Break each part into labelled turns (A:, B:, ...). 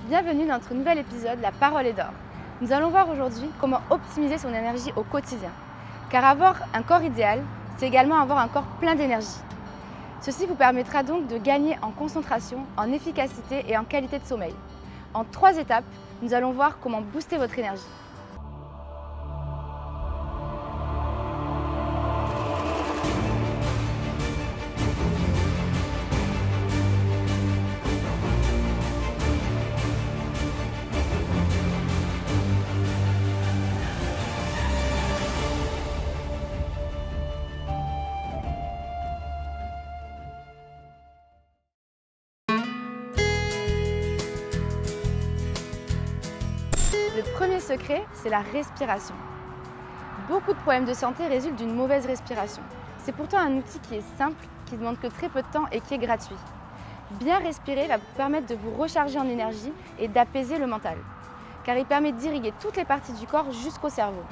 A: Bienvenue dans notre nouvel épisode La parole est d'or. Nous allons voir aujourd'hui comment optimiser son énergie au quotidien. Car avoir un corps idéal, c'est également avoir un corps plein d'énergie. Ceci vous permettra donc de gagner en concentration, en efficacité et en qualité de sommeil. En 3 étapes, nous allons voir comment booster votre énergie. Le premier secret, c'est la respiration. Beaucoup de problèmes de santé résultent d'une mauvaise respiration. C'est pourtant un outil qui est simple, qui ne demande que très peu de temps et qui est gratuit. Bien respirer va vous permettre de vous recharger en énergie et d'apaiser le mental, car il permet d'irriguer toutes les parties du corps jusqu'au cerveau.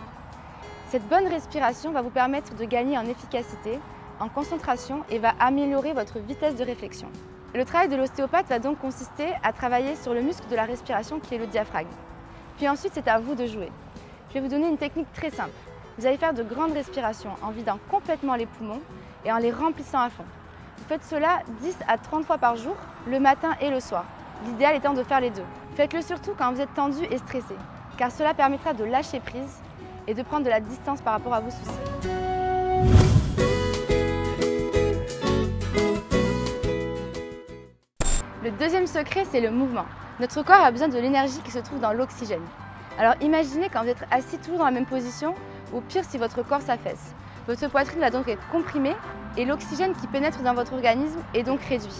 A: Cette bonne respiration va vous permettre de gagner en efficacité, en concentration et va améliorer votre vitesse de réflexion. Le travail de l'ostéopathe va donc consister à travailler sur le muscle de la respiration qui est le diaphragme. Puis ensuite, c'est à vous de jouer. Je vais vous donner une technique très simple. Vous allez faire de grandes respirations en vidant complètement les poumons et en les remplissant à fond. Vous faites cela 10 à 30 fois par jour, le matin et le soir. L'idéal étant de faire les deux. Faites-le surtout quand vous êtes tendu et stressé, car cela permettra de lâcher prise et de prendre de la distance par rapport à vos soucis. Le deuxième secret, c'est le mouvement. Notre corps a besoin de l'énergie qui se trouve dans l'oxygène. Alors imaginez quand vous êtes assis toujours dans la même position, ou pire si votre corps s'affaisse. Votre poitrine va donc être comprimée et l'oxygène qui pénètre dans votre organisme est donc réduit.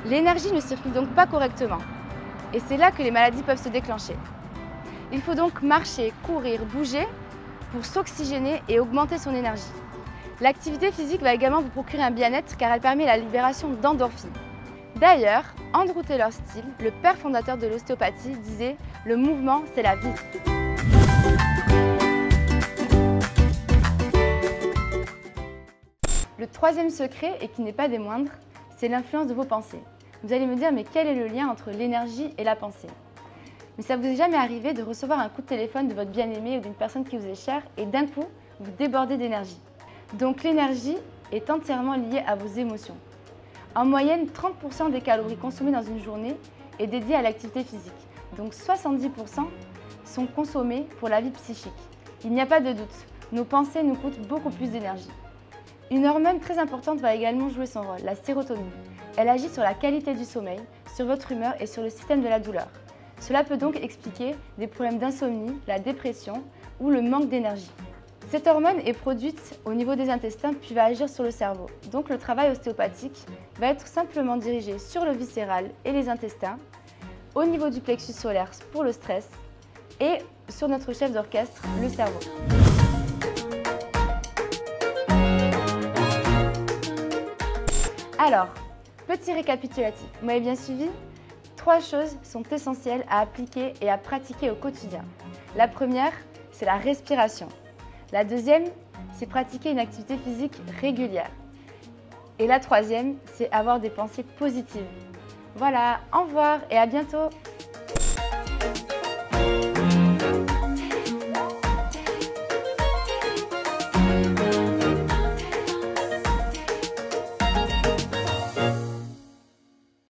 A: L'énergie ne circule donc pas correctement. Et c'est là que les maladies peuvent se déclencher. Il faut donc marcher, courir, bouger pour s'oxygéner et augmenter son énergie. L'activité physique va également vous procurer un bien-être car elle permet la libération d'endorphines. D'ailleurs, Andrew Taylor Still, le père fondateur de l'ostéopathie, disait « Le mouvement, c'est la vie ». Le troisième secret, et qui n'est pas des moindres, c'est l'influence de vos pensées. Vous allez me dire, mais quel est le lien entre l'énergie et la pensée? Mais ça vous est jamais arrivé de recevoir un coup de téléphone de votre bien-aimé ou d'une personne qui vous est chère et d'un coup, vous débordez d'énergie. Donc l'énergie est entièrement liée à vos émotions. En moyenne, 30% des calories consommées dans une journée est dédiée à l'activité physique. Donc 70% sont consommées pour la vie psychique. Il n'y a pas de doute, nos pensées nous coûtent beaucoup plus d'énergie. Une hormone très importante va également jouer son rôle, la sérotonine. Elle agit sur la qualité du sommeil, sur votre humeur et sur le système de la douleur. Cela peut donc expliquer des problèmes d'insomnie, la dépression ou le manque d'énergie. Cette hormone est produite au niveau des intestins puis va agir sur le cerveau. Donc le travail ostéopathique va être simplement dirigé sur le viscéral et les intestins, au niveau du plexus solaire pour le stress et sur notre chef d'orchestre, le cerveau. Alors, petit récapitulatif, vous m'avez bien suivi? 3 choses sont essentielles à appliquer et à pratiquer au quotidien. La première, c'est la respiration. La deuxième, c'est pratiquer une activité physique régulière. Et la troisième, c'est avoir des pensées positives. Voilà, au revoir et à bientôt!